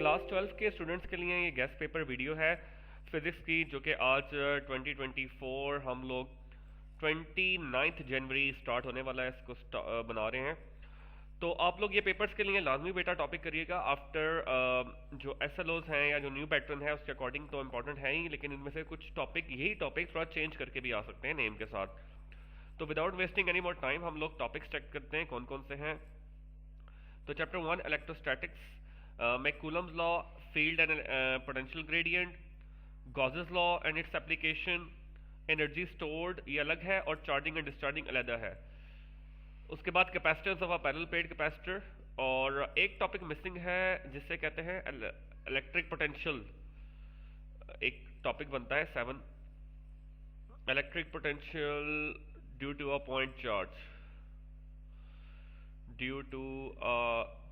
Class 12 के students के लिए ये गेस्ट पेपर वीडियो है फिज़िक्स की, जो कि आज 2024 हम लोग 29 जनवरी स्टार्ट होने वाला है, इसको बना रहे हैं। तो आप लोग ये पेपर्स के लिए लाजमी बेटा टॉपिक करिएगा। आफ्टर जो एसएलओज हैं या जो न्यू पैटर्न है उसके अकॉर्डिंग तो इंपॉर्टेंट है ही, लेकिन इनमें से कुछ टॉपिक, यही टॉपिक थोड़ा चेंज करके भी आ सकते हैं नेम के साथ। तो without wasting any more time हम लोग टॉपिक्स चेक करते हैं कौन कौन से हैं। तो चैप्टर 1 इलेक्ट्रोस्टैटिक्स में Coulomb's law, field and potential gradient, Gauss's law and its application, energy stored ये अलग है और चार्जिंग एंड डिस्चार्जिंग अलग है। उसके बाद capacitors of a parallel plate capacitor, और एक टॉपिक मिसिंग है जिससे कहते हैं इलेक्ट्रिक पोटेंशियल। एक टॉपिक बनता है 7, electric potential due to a point charge, due to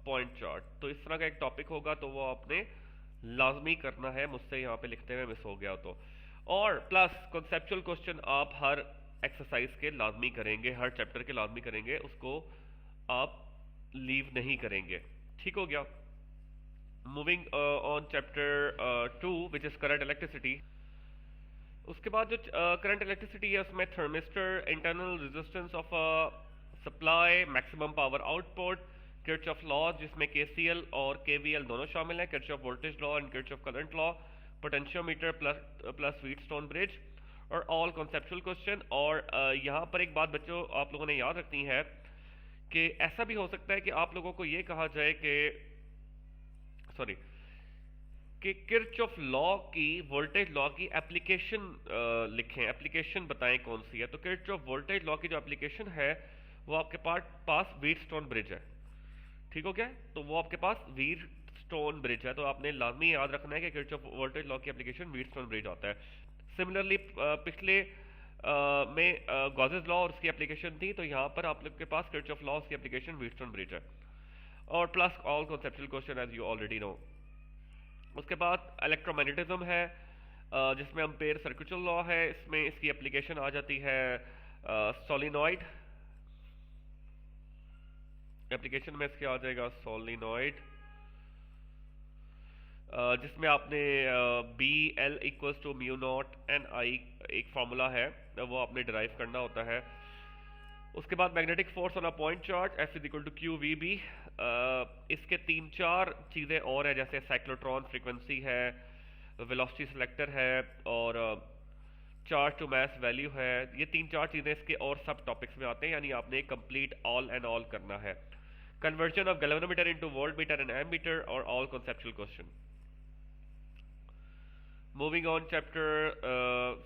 point charge. तो इस तरह का एक टॉपिक होगा, तो वो आपने लाजमी करना है। मुझसे यहाँ पे लिखते हुए मिस हो गया तो। और प्लस कॉन्सेप्चुअल क्वेश्चन आप हर एक्सरसाइज के लाजमी करेंगे, हर चैप्टर के लाजमी करेंगे, उसको आप लीव नहीं करेंगे। ठीक हो गया। Moving on chapter 2 which is current electricity. उसके बाद जो करंट इलेक्ट्रिसिटी है उसमें thermistor, internal resistance of supply, maximum power output, Kirchhoff law जिसमें केसीएल और केवीएल दोनों शामिल हैं, Kirchhoff voltage law and Kirchhoff current law, potentiometer plus Wheatstone bridge, और ऑल कॉन्सेप्चुअल क्वेश्चन। और यहाँ पर एक बात बच्चों आप लोगों ने याद रखनी है कि ऐसा भी हो सकता है कि आप लोगों को ये कहा जाए कि किरचॉफ लॉ की, वोल्टेज लॉ की एप्लीकेशन लिखें, एप्लीकेशन बताएं कौन सी है। तो किरचॉफ वोल्टेज लॉ की जो एप्लीकेशन है वो आपके पास व्हीटस्टोन ब्रिज है। ठीक हो गया। तो वो आपके पास व्हीटस्टोन ब्रिज है, तो आपने लाजमी याद रखना है कि किरचॉफ वोल्टेज लॉ की एप्लीकेशन व्हीटस्टोन ब्रिज आता है। सिमिलरली पिछले में गॉसेस लॉ और उसकी एप्लीकेशन थी, तो यहाँ पर आप लोग के पास किरचॉफ लॉ की एप्लीकेशन व्हीटस्टोन ब्रिज है। और plus all conceptual question as you already know. उसके बाद इलेक्ट्रोमैग्नेटिज्म है जिसमें एम्पेयर सर्कुलर लॉ है, इसमें इसकी एप्लीकेशन आ जाती है सोलिनॉइड। एप्लीकेशन में इसके आ जाएगा सोलिनॉइड, जिसमें आपने B L equals to mu not N I एक फार्मूला है, वो आपने डिराइव करना होता है। उसके बाद magnetic force on a point charge F is equal to Q V B. इसके 3-4 चीज़ें और है, जैसे साइक्लोट्रॉन फ्रीक्वेंसी है, वेलोसिटी सिलेक्टर है, और चार्ज टू मास वैल्यू है। ये 3-4 चीज़ें इसके और सब टॉपिक्स में आते हैं, यानी आपने कंप्लीट ऑल एंड ऑल करना है। Conversion of galvanometer into voltmeter and ammeter, और all conceptual question. Moving on, chapter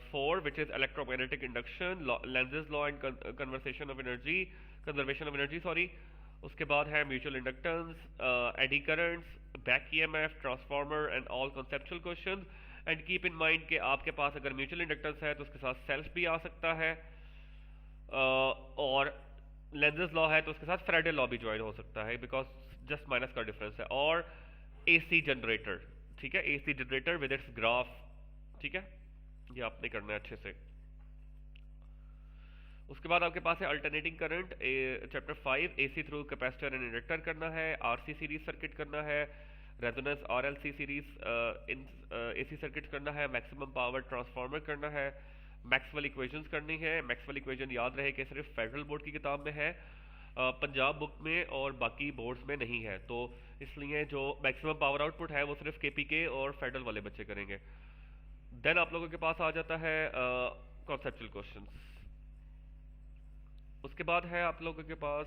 4, which is electromagnetic induction, Lenz's law and conservation of energy, sorry. उसके बाद है mutual inductance, eddy currents, back EMF, transformer, and all conceptual questions. And keep in mind कि आपके पास अगर mutual inductance है तो उसके साथ self भी आ सकता है, और Lenz's law है तो उसके साथ Faraday law भी ज्वाइन हो सकता है, because just माइनस का डिफरेंस है। और AC जनरेटर, ठीक है, AC generator with its graph, ठीक है, ये आपने करना है अच्छे से। उसके बाद आपके पास है alternating current, chapter 5 AC through capacitor and inductor करना है, आरसी सीरीज सर्किट करना है, resonance RLC series in AC circuit करना है, मैक्सिमम पावर ट्रांसफार्मर करना है, मैक्सवेल इक्वेशंस करनी है। मैक्सवेल इक्वेशन याद रहे कि सिर्फ फेडरल बोर्ड की किताब में है, पंजाब बुक में और बाकी बोर्ड्स में नहीं है, तो इसलिए जो मैक्सिमम पावर आउटपुट है वो सिर्फ केपीके और फेडरल वाले बच्चे करेंगे। देन आप लोगों के पास आ जाता है कॉन्सेप्चुअल क्वेश्चंस। उसके बाद है आप लोगों के पास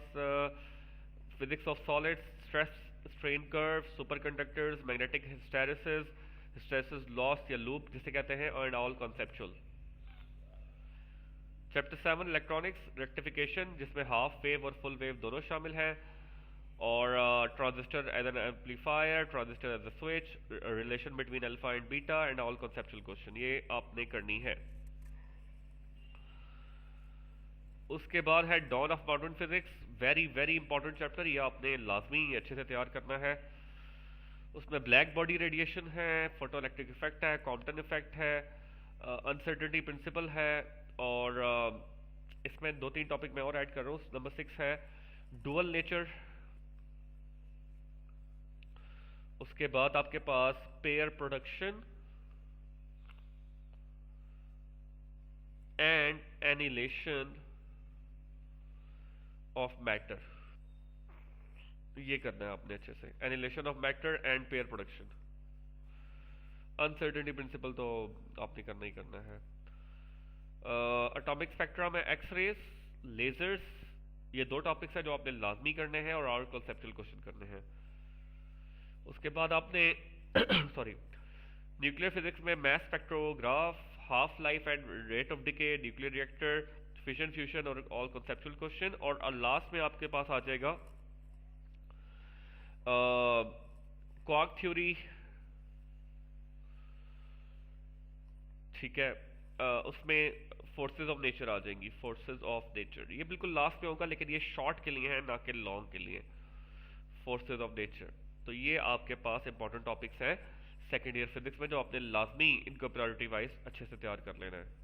physics of solids, stress strain curve, superconductors, magnetic hysteresis loss या लूप जिसे कहते हैं, and all conceptual. Chapter 7 electronics, rectification जिसमें हाफ वेव और फुल वेव दोनों शामिल हैं, और transistor as an amplifier, transistor as a switch, relation between alpha and beta, and all conceptual question, ये आपने करनी है। उसके बाद है dawn of modern physics, very very important chapter, ये आपने लाजमी अच्छे से तैयार करना है। उसमें ब्लैक बॉडी रेडिएशन है, फोटो इलेक्ट्रिक इफेक्ट है, कॉम्पटन इफेक्ट है, अनसर्टेनिटी प्रिंसिपल है, और इसमें 2-3 टॉपिक मैं और ऐड कर रहा हूँ। नंबर 6 है डुअल नेचर, उसके बाद आपके पास pair production and annihilation of matter, ये करना है आपने अच्छे से। Annihilation of matter and pair production. Uncertainty principle तो आपने करना ही करना है। एटॉमिक स्पेक्ट्रा में एक्सरेज, लेजर्स, ये दो टॉपिक्स हैं जो आपने लाजमी करने हैं और कॉन्सेप्चुअल क्वेश्चन करने हैं। उसके बाद आपने सॉरी, न्यूक्लियर फिजिक्स में mass spectrograph, half life and rate of decay, nuclear reactor, fission fusion और ऑल कॉन्सेप्चुअल क्वेश्चन। और लास्ट में आपके पास आ जाएगा क्वार्क थ्योरी, ठीक है। उसमें फोर्सेस ऑफ नेचर आ जाएंगी, फोर्सेस ऑफ नेचर, ये बिल्कुल लास्ट में होगा लेकिन ये शॉर्ट के लिए है ना कि लॉन्ग के लिए। फोर्सेस ऑफ नेचर, तो ये आपके पास इंपॉर्टेंट टॉपिक्स हैं सेकेंड ईयर फिजिक्स में जो आपने लाजमी इनको प्रायोरिटी वाइज अच्छे से तैयार कर लेना है।